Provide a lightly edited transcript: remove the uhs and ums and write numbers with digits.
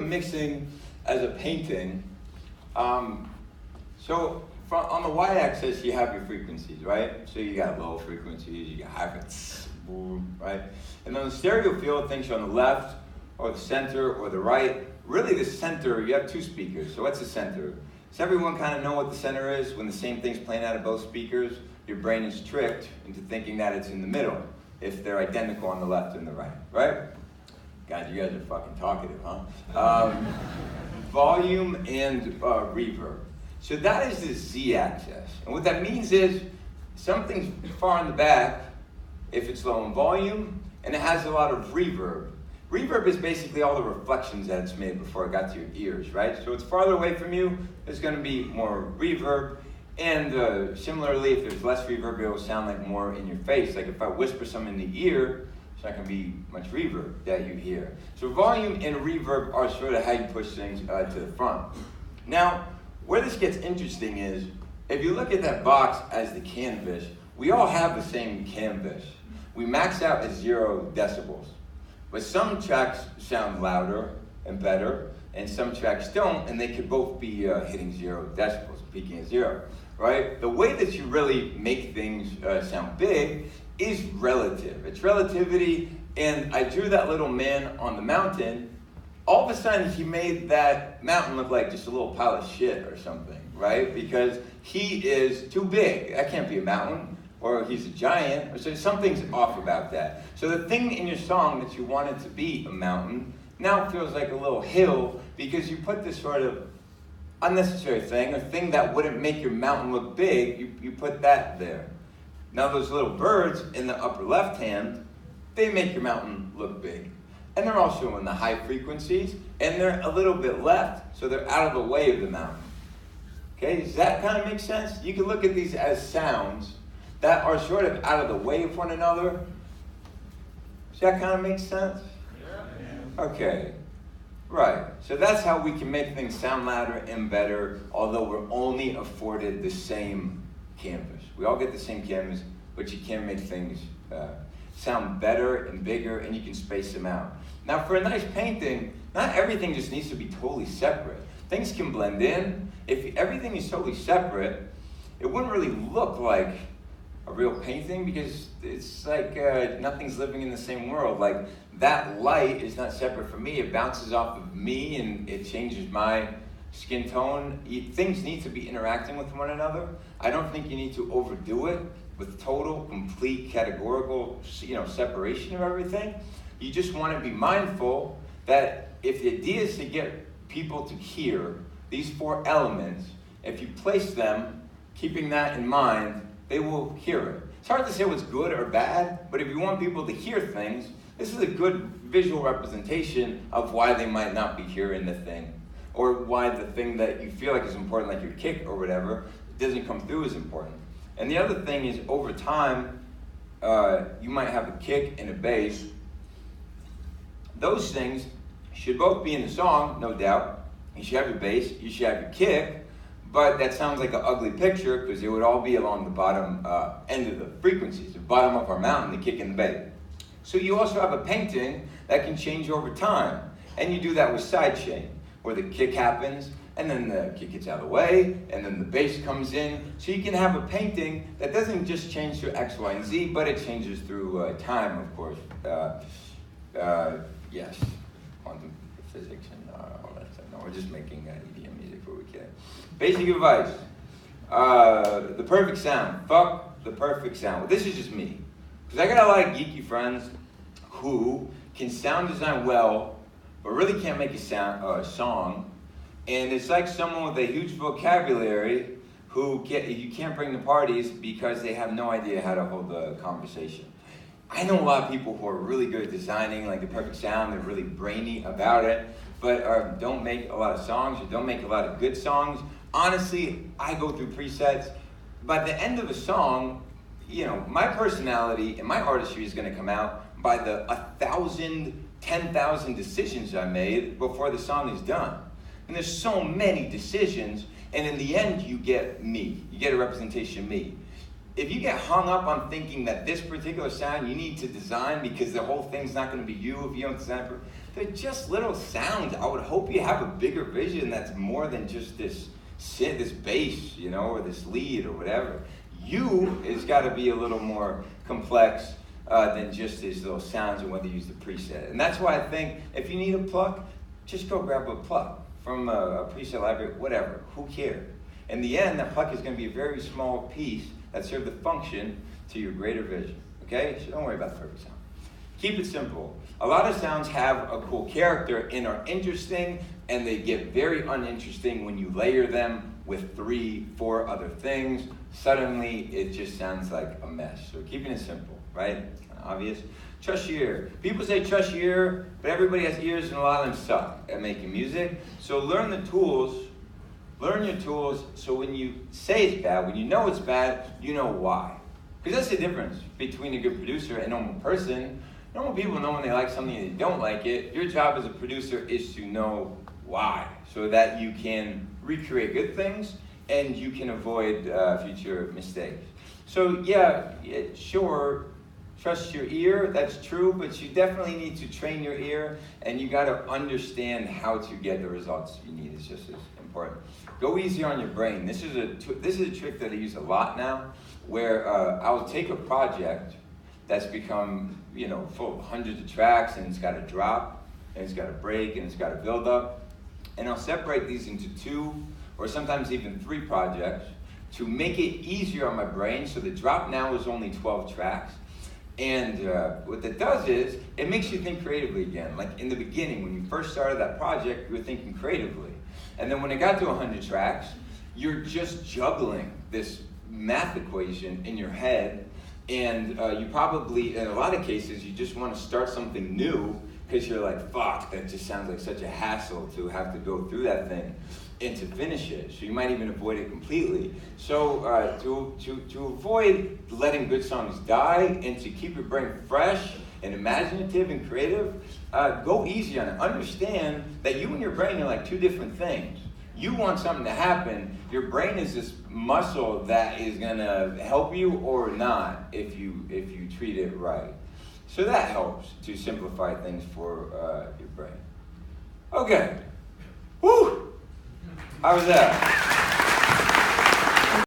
of mixing as a painting, so on the y-axis you have your frequencies, right? So you got low frequencies, you got high frequencies, right? And on the stereo field, things are on the left, or the center, or the right. Really the center, you have two speakers, so what's the center? Does everyone kind of know what the center is? When the same thing's playing out of both speakers, your brain is tricked into thinking that it's in the middle, if they're identical on the left and the right, right? God, you guys are fucking talkative, huh? Volume and reverb. So that is the z-axis. And what that means is something's far in the back if it's low in volume, and it has a lot of reverb. Reverb is basically all the reflections that it's made before it got to your ears, right? So it's farther away from you, there's going to be more reverb. And similarly, if there's less reverb, it will sound like more in your face. Like if I whisper something in the ear, it's not going to be much reverb that you hear. So volume and reverb are sort of how you push things to the front. Now, where this gets interesting is, if you look at that box as the canvas, we all have the same canvas. We max out at 0 decibels. But some tracks sound louder and better, and some tracks don't, and they could both be hitting 0 decibels, peaking at 0, right? The way that you really make things sound big is relative. It's relativity, and I drew that little man on the mountain. All of a sudden, he made that mountain look like just a little pile of shit or something, right? Because he is too big. That can't be a mountain. Or he's a giant, or so something's off about that. So the thing in your song that you wanted to be a mountain now feels like a little hill because you put this sort of unnecessary thing, a thing that wouldn't make your mountain look big, you put that there. Now those little birds in the upper left hand, they make your mountain look big. And they're also in the high frequencies, and they're a little bit left, so they're out of the way of the mountain. Okay, does that kind of make sense? You can look at these as sounds that are sort of out of the way of one another. Does that kind of make sense? Yeah. Okay, right. So that's how we can make things sound louder and better, although we're only afforded the same canvas. We all get the same canvas, but you can make things sound better and bigger, and you can space them out. Now, for a nice painting, not everything just needs to be totally separate. Things can blend in. If everything is totally separate, it wouldn't really look like a real painting because it's like nothing's living in the same world. Like that light is not separate from me. It bounces off of me and it changes my skin tone. Things need to be interacting with one another. I don't think you need to overdo it with total, complete, categorical, separation of everything. You just want to be mindful that if the idea is to get people to hear these 4 elements, if you place them, keeping that in mind, they will hear it. It's hard to say what's good or bad, but if you want people to hear things, this is a good visual representation of why they might not be hearing the thing, or why the thing that you feel like is important, like your kick or whatever, doesn't come through as important. And the other thing is, over time, you might have a kick and a bass. Those things should both be in the song, no doubt. You should have your bass, you should have your kick, but that sounds like an ugly picture because it would all be along the bottom end of the frequencies, the bottom of our mountain, the kick and the bass. So you also have a painting that can change over time. And you do that with sidechain, where the kick happens, and then the kick gets out of the way, and then the bass comes in. So you can have a painting that doesn't just change through X, Y, and Z, but it changes through time, of course. Yes, quantum physics and all that stuff. No, we're just making EDM music for we can. Basic advice. The perfect sound. Fuck the perfect sound. Well, this is just me. Because I got a lot of geeky friends who can sound design well, but really can't make a song. And it's like someone with a huge vocabulary who you can't bring to parties because they have no idea how to hold a conversation. I know a lot of people who are really good at designing like the perfect sound, they're really brainy about it, but don't make a lot of songs or don't make a lot of good songs. Honestly, I go through presets. By the end of a song, my personality and my artistry is going to come out by the 1,000, 10,000 decisions I made before the song is done. And there's so many decisions, and in the end, you get me. You get a representation of me. If you get hung up on thinking that this particular sound you need to design because the whole thing's not going to be you if you don't design it, they're just little sounds. I would hope you have a bigger vision that's more than just this bass, you know, or this lead or whatever. You has got to be a little more complex than just these little sounds and whether you use the preset. And that's why I think if you need a pluck, just go grab a pluck from a preset library, whatever, who cares? In the end, that pluck is going to be a very small piece that serves the function to your greater vision, okay? So don't worry about the perfect sound. Keep it simple. A lot of sounds have a cool character and are interesting, and they get very uninteresting when you layer them with 3, 4 other things. Suddenly, it just sounds like a mess. So keeping it simple, right? Kind of obvious. Trust your ear. People say trust your ear, but everybody has ears, and a lot of them suck at making music. So learn the tools. Learn your tools so when you say it's bad, when you know it's bad, you know why. Because that's the difference between a good producer and a normal person. Normal people know when they like something and they don't like it. Your job as a producer is to know why, so that you can recreate good things and you can avoid future mistakes. So yeah, sure, trust your ear, that's true, but you definitely need to train your ear, and you got to understand how to get the results you need. It's just as important. Go easy on your brain. This is a trick that I use a lot now, where I'll take a project that's become, you know, full of hundreds of tracks, and it's got a drop, and it's got a break, and it's got a build up, and I'll separate these into 2 or sometimes even 3 projects to make it easier on my brain. So the drop now is only 12 tracks. And what that does is, it makes you think creatively again. Like in the beginning, when you first started that project, you were thinking creatively. And then when it got to 100 tracks, you're just juggling this math equation in your head. And you probably, in a lot of cases, you just want to start something new because you're like, fuck, that just sounds like such a hassle to have to go through that thing and to finish it. So you might even avoid it completely. So to avoid letting good songs die and to keep your brain fresh and imaginative and creative, go easy on it. Understand that you and your brain are like 2 different things. You want something to happen. Your brain is this muscle that is gonna help you or not if you treat it right. So that helps to simplify things for your brain. Okay. Woo! How was that?